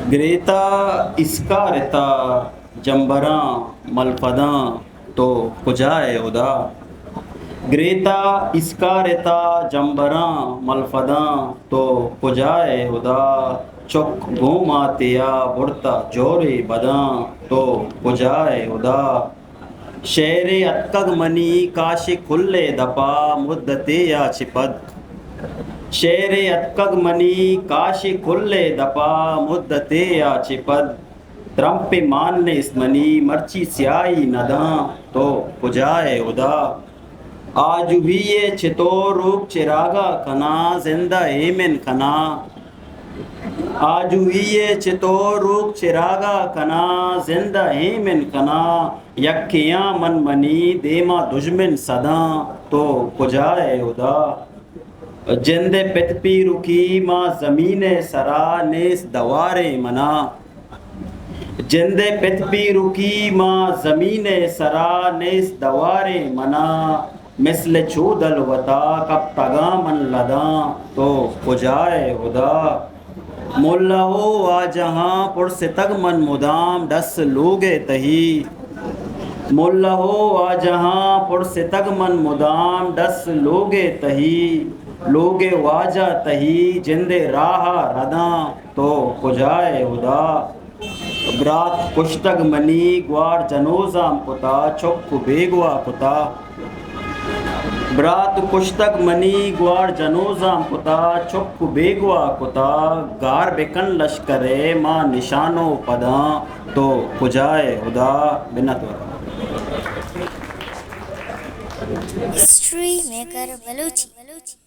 ग्रेता इसका रहता जंबरा मलफदा तो पुजाए उदा। ग्रेता इसका रहता जंबरा मलफदा तो पुजाए उदा। चुक घूमातिया बुढ़ता जोरे बदा तो पुजाए उदा। शेरे अतकग मनी काशे खुल्ले दपा मुद्दते या चिपद। शेरे अतकग मनी काशे खुल्ले दपा मुद्दते या चिपद। त्रंपे मानने इसमनी मर्ची स्याही नदा तो पुजाए उदा। आज भी ये चितो रूप चिरागा कना जिंदा हेमिन कना। आज भी ये चितो रूप चिरागा कना जिंदा हेमिन कना। यक्कियां मन मनी देमा दुश्मन सदा तो पुजाए उदा। जिंदे पितपी रुकी माँ ज़मीने सरा नेस दवारे मना। जिंदे पितपी रुकी माँ ज़मीने सरा नेस दवारे मना। मिसल छूदल वता कब तगा मन लदा तो पुजाए उदा। मुल्ला हो आ जहाँ पुरस तग मन मुदाम डस लोगे तही। मुल्ला हो आ जहाँ पुरस तग मन मुदाम डस लोगे तही। लोगे वाजा तही जिंदे राह रदा तो पुजाए उदा। ब्रात कुश्तग मनी ग्वार जनोजाम कुता चुक बेगवा कुता। ब्रात कुश्तग मनी ग्वार जनोजाम कुता चुक बेगवा कुता। गार बेकन लश्करे माँ निशानो पदा तो पुजाए उदा। बिन्नत हिस्ट्री मेकर बलूची।